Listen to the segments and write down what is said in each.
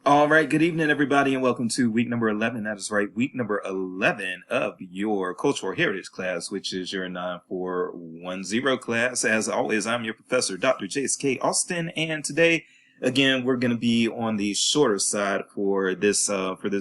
All right, good evening, everybody, and welcome to week number 11. That is right, week number 11 of your Cultural Heritage class, which is your 9410 class. As always, I'm your professor, Dr. Jace K. Austin, and today, again, we're going to be on the shorter side for this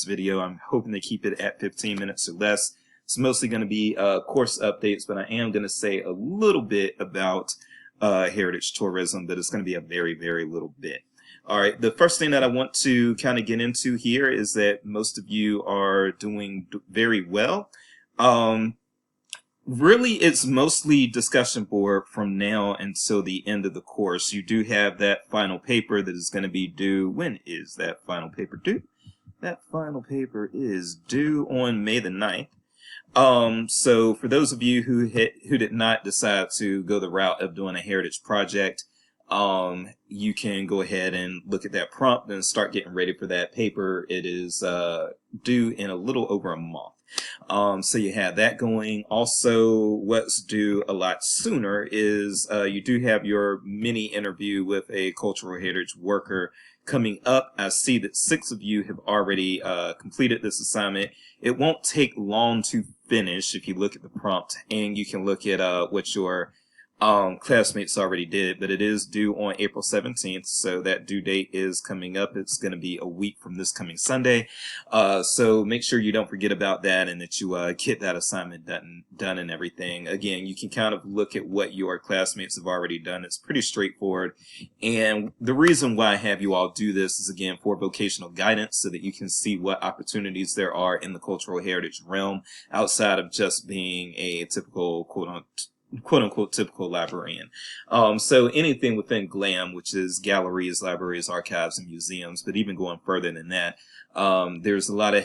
video. I'm hoping to keep it at 15 minutes or less. It's mostly going to be course updates, but I am going to say a little bit about heritage tourism, but it's going to be a very, very little bit. All right, the first thing that I want to kind of get into here is that most of you are doing very well. Really, it's mostly discussion board from now until the end of the course. You do have that final paper that is going to be due. When is that final paper due? That final paper is due on May the 9th. So for those of you who did not decide to go the route of doing a heritage project, you can go ahead and look at that prompt and start getting ready for that paper. It is due in a little over a month. So you have that going. Also, what's due a lot sooner is you do have your mini interview with a cultural heritage worker coming up. I see that 6 of you have already completed this assignment. It won't take long to finish if you look at the prompt, and you can look at what your classmates already did, but it is due on April 17th, so that due date is coming up. It's going to be a week from this coming Sunday, so make sure you don't forget about that and that you get that assignment done and everything. Again, you can kind of look at what your classmates have already done. It's pretty straightforward, and the reason why I have you all do this is, again, for vocational guidance, so that you can see what opportunities there are in the cultural heritage realm outside of just being a typical quote-unquote typical librarian. So anything within GLAM, which is galleries, libraries, archives, and museums, but even going further than that, there's a lot of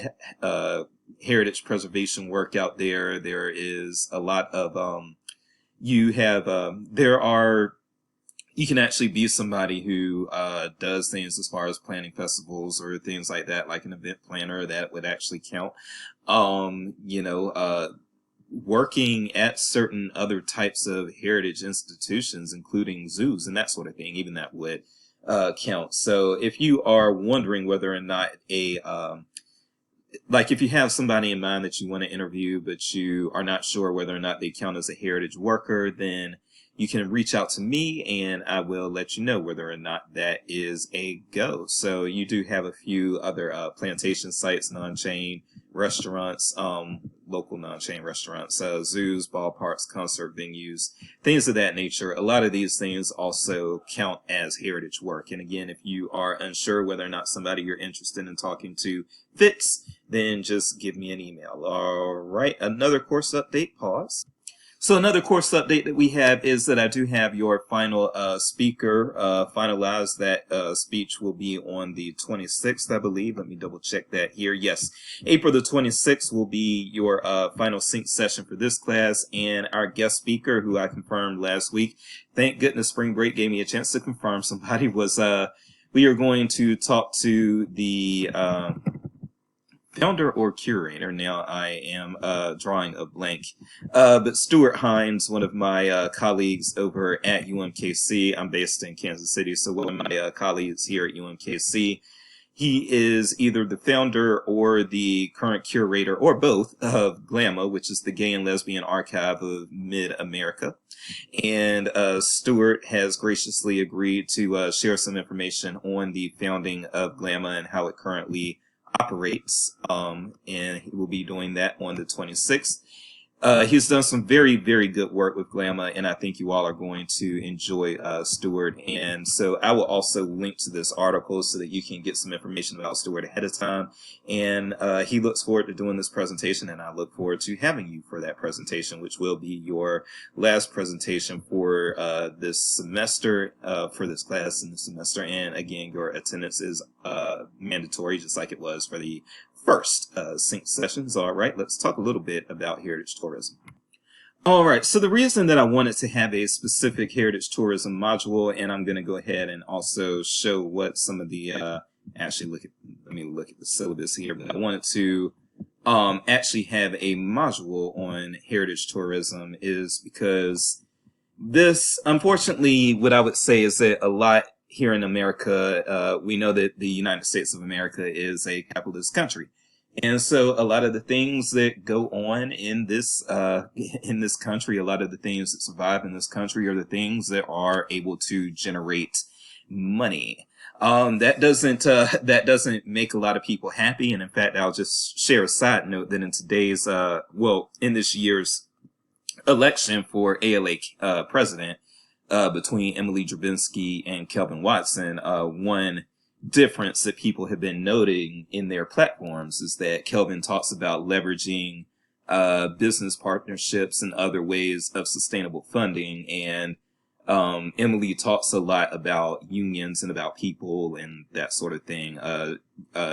heritage preservation work out there. There is a lot of, you can actually be somebody who does things as far as planning festivals or things like that, like an event planner. That would actually count. Working at certain other types of heritage institutions, including zoos and that sort of thing, even that would count. So if you are wondering whether or not if you have somebody in mind that you want to interview, but you are not sure whether or not they count as a heritage worker, then you can reach out to me and I will let you know whether or not that is a go. So you do have a few other plantation sites, non-chain restaurants, local non-chain restaurants, zoos, ballparks, concert venues, things of that nature. A lot of these things also count as heritage work. And again, if you are unsure whether or not somebody you're interested in talking to fits, then just give me an email. All right, another course update, pause. So another course update that we have is that I do have your final speaker finalized. That speech will be on the 26th, I believe. Let me double check that here. Yes, April the 26th will be your final sync session for this class. And our guest speaker, who I confirmed last week, thank goodness spring break gave me a chance to confirm somebody, was we are going to talk to the founder or curator. Now I am drawing a blank. But Stuart Hines, one of my colleagues over at UMKC. I'm based in Kansas City, so one of my colleagues here at UMKC. He is either the founder or the current curator, or both, of GLAMA, which is the Gay and Lesbian Archive of Mid-America. And Stuart has graciously agreed to share some information on the founding of GLAMA and how it currently operates, and he will be doing that on the 26th. He's done some very, very good work with GLAMA, and I think you all are going to enjoy Stuart. And so I will also link to this article so that you can get some information about Stuart ahead of time. And he looks forward to doing this presentation, and I look forward to having you for that presentation, which will be your last presentation for this semester, for this class in the semester. And again, your attendance is mandatory, just like it was for the first sync sessions. All right, let's talk a little bit about heritage tourism. All right, so the reason that I wanted to have a specific heritage tourism module, and I'm going to go ahead and also show what some of the let me look at the syllabus here, but I wanted to actually have a module on heritage tourism is because this, unfortunately, what I would say is that a lot here in America, we know that the United States of America is a capitalist country. And so a lot of the things that go on in this, in this country, a lot of the things that survive in this country are the things that are able to generate money. That doesn't make a lot of people happy. And in fact, I'll just share a side note that in today's, in this year's election for ALA, president, between Emily Drabinski and Kelvin Watson, one difference that people have been noting in their platforms is that Kelvin talks about leveraging business partnerships and other ways of sustainable funding, and Emily talks a lot about unions and about people and that sort of thing.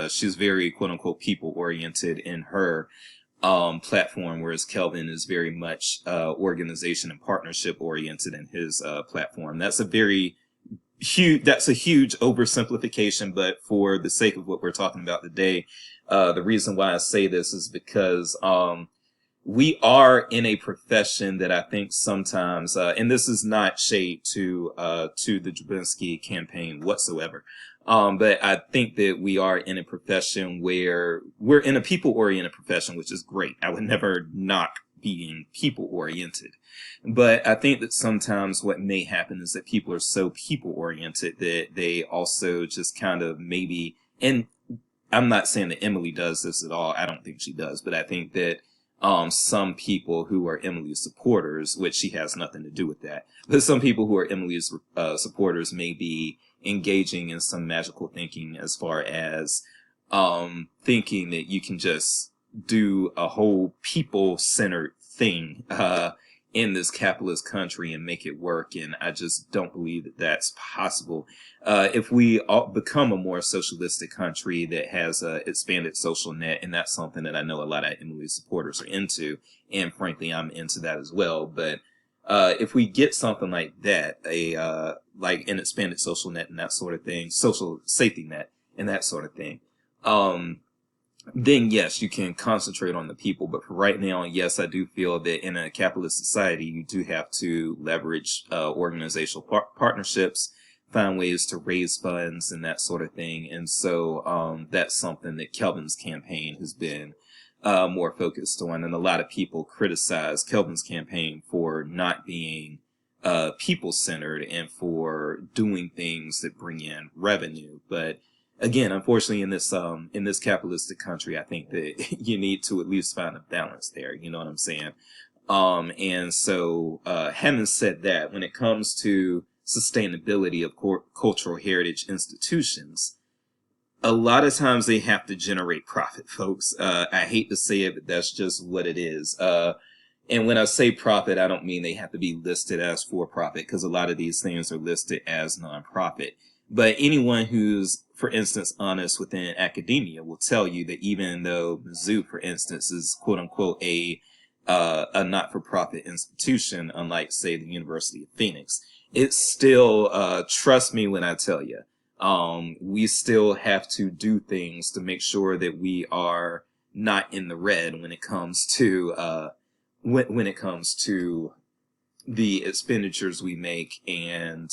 She's very quote unquote people oriented in her platform, whereas Kelvin is very much organization and partnership oriented in his platform. That's a huge oversimplification, but for the sake of what we're talking about today, the reason why I say this is because we are in a profession that I think sometimes, and this is not shade to the Drabinski campaign whatsoever, but I think that we are in a profession where we're in a people-oriented profession, which is great. I would never knock being people-oriented. But I think that sometimes what may happen is that people are so people-oriented that they also just kind of maybe, and I'm not saying that Emily does this at all. I don't think she does, but I think that some people who are Emily's supporters, which she has nothing to do with that, but some people who are Emily's supporters may be engaging in some magical thinking as far as thinking that you can just do a whole people-centered thing in this capitalist country and make it work. And I just don't believe that that's possible. If we all become a more socialistic country that has a expanded social net, and that's something that I know a lot of Emily's supporters are into, and frankly, I'm into that as well. But if we get something like that, like an expanded social net and that sort of thing, social safety net and that sort of thing, then yes, you can concentrate on the people. But for right now, yes, I do feel that in a capitalist society, you do have to leverage organizational partnerships, find ways to raise funds and that sort of thing. And so that's something that Kelvin's campaign has been more focused on. And a lot of people criticize Kelvin's campaign for not being people-centered and for doing things that bring in revenue. But again, unfortunately, in this capitalistic country, I think that you need to at least find a balance there. You know what I'm saying? And so, having said that, when it comes to sustainability of cultural heritage institutions, a lot of times they have to generate profit, folks. I hate to say it, but that's just what it is. And when I say profit, I don't mean they have to be listed as for profit, because a lot of these things are listed as nonprofit. But anyone who's, for instance, honest within academia will tell you that even though Mizzou, for instance, is quote unquote a not-for-profit institution, unlike say the University of Phoenix, it's still, trust me when I tell you, we still have to do things to make sure that we are not in the red when it comes to, when it comes to the expenditures we make. And,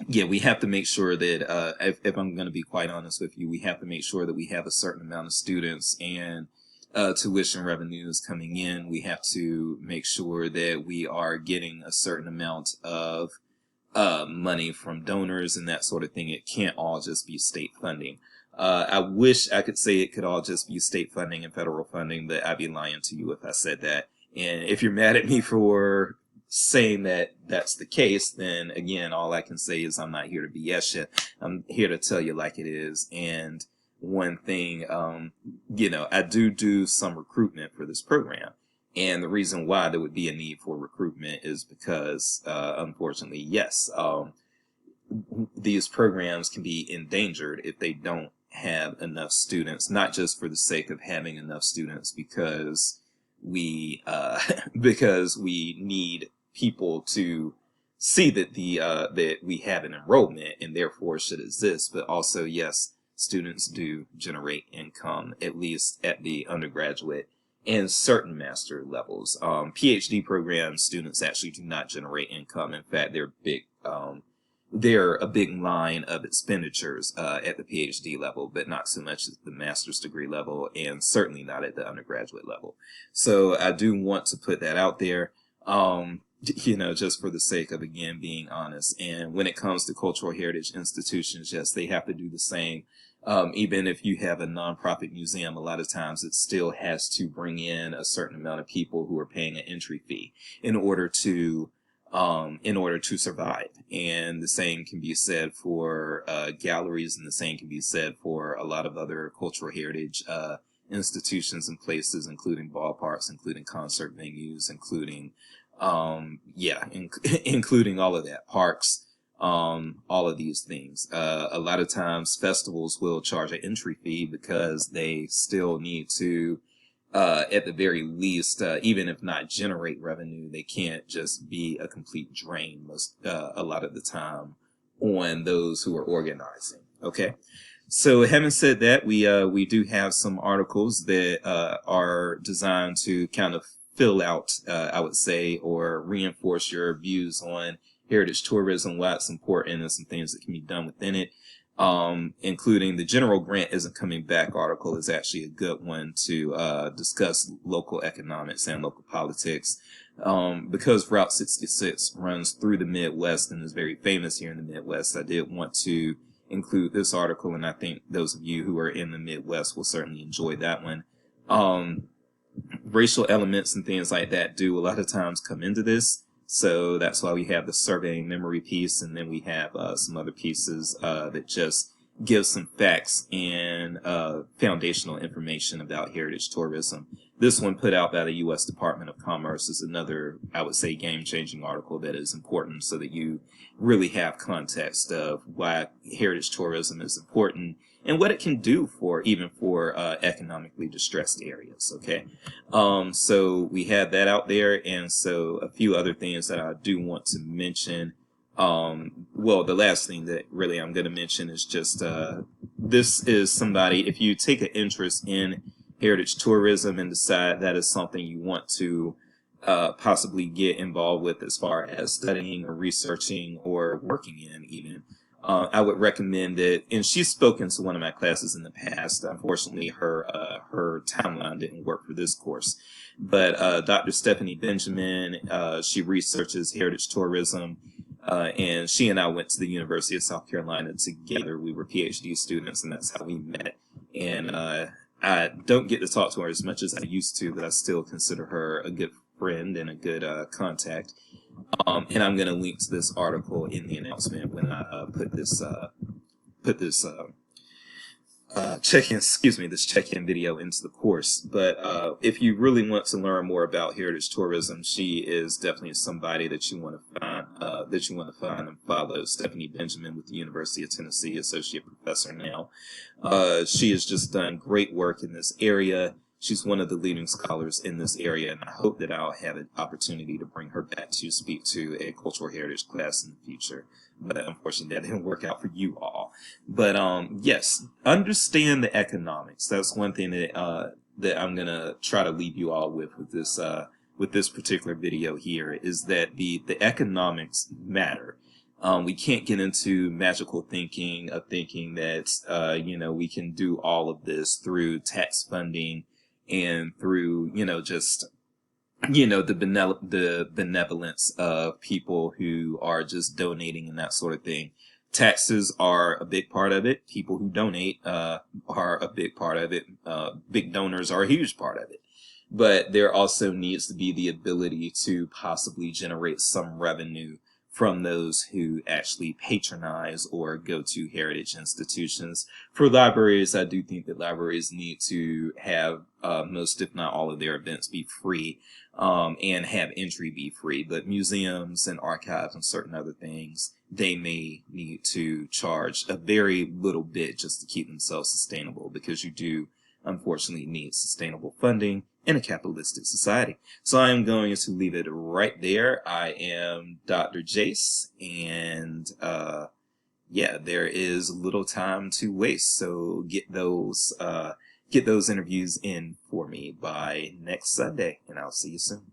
yeah, we have to make sure that, if I'm going to be quite honest with you, we have to make sure that we have a certain amount of students and tuition revenues coming in. We have to make sure that we are getting a certain amount of money from donors and that sort of thing. It can't all just be state funding. I wish I could say it could all just be state funding and federal funding, but I'd be lying to you if I said that. And if you're mad at me for saying that that's the case, then again, all I can say is I'm not here to BS you. I'm here to tell you like it is. And one thing, I do some recruitment for this program. And the reason why there would be a need for recruitment is because, unfortunately, yes, these programs can be endangered if they don't have enough students, not just for the sake of having enough students because we need people to see that that we have an enrollment and therefore should exist, but also, yes, students do generate income, at least at the undergraduate and certain master levels. PhD program students actually do not generate income. In fact, they're big they're a big line of expenditures at the PhD level, but not so much at the master's degree level, and certainly not at the undergraduate level. So I do want to put that out there, just for the sake of, again, being honest. And when it comes to cultural heritage institutions, yes, they have to do the same. Even if you have a nonprofit museum, a lot of times it still has to bring in a certain amount of people who are paying an entry fee in order to survive. And the same can be said for galleries, and the same can be said for a lot of other cultural heritage institutions and places, including ballparks, including concert venues, including including all of that, parks, all of these things. A lot of times festivals will charge an entry fee because they still need to, at the very least, even if not generate revenue, they can't just be a complete drain a lot of the time on those who are organizing. Okay. So having said that, we do have some articles that are designed to kind of fill out, I would say, or reinforce your views on heritage tourism, why it's important, and some things that can be done within it, including the General Grant Isn't Coming Back article is actually a good one to discuss local economics and local politics, because Route 66 runs through the Midwest and is very famous here in the Midwest. I did want to include this article, and I think those of you who are in the Midwest will certainly enjoy that one. Racial elements and things like that do a lot of times come into this. So that's why we have the surveying memory piece, and then we have some other pieces that just give some facts and foundational information about heritage tourism. This one, put out by the U.S. Department of Commerce, is another, I would say, game-changing article that is important so that you really have context of why heritage tourism is important and what it can do for economically distressed areas. Okay. So we have that out there. And so a few other things that I do want to mention. The last thing that really I'm going to mention is just, this is somebody, if you take an interest in heritage tourism and decide that is something you want to possibly get involved with as far as studying or researching or working in even, I would recommend it. And she's spoken to one of my classes in the past. Unfortunately, her timeline didn't work for this course. But Dr. Stephanie Benjamin, she researches heritage tourism. And she and I went to the University of South Carolina together. We were PhD students, and that's how we met. And I don't get to talk to her as much as I used to, but I still consider her a good friend and a good contact. And I'm going to link to this article in the announcement when I put this check-in video into the course. But if you really want to learn more about heritage tourism, she is definitely somebody that you want to find and follow. Stephanie Benjamin with the University of Tennessee, associate professor now. She has just done great work in this area. She's one of the leading scholars in this area, and I hope that I'll have an opportunity to bring her back to speak to a cultural heritage class in the future. But unfortunately, that didn't work out for you all. But yes, understand the economics. That's one thing that that I'm gonna try to leave you all with this particular video here, is that the economics matter. We can't get into magical thinking of thinking that we can do all of this through tax funding and through the benevolence of people who are just donating and that sort of thing. Taxes are a big part of it. People who donate are a big part of it. Big donors are a huge part of it. But there also needs to be the ability to possibly generate some revenue from those who actually patronize or go to heritage institutions. For libraries, I do think that libraries need to have most, if not all, of their events be free, and have entry be free. But museums and archives and certain other things, they may need to charge a very little bit just to keep themselves sustainable, because you do unfortunately need sustainable funding in a capitalistic society. So I am going to leave it right there. I am Dr. Jace, and there is little time to waste. So get those interviews in for me by next Sunday, and I'll see you soon.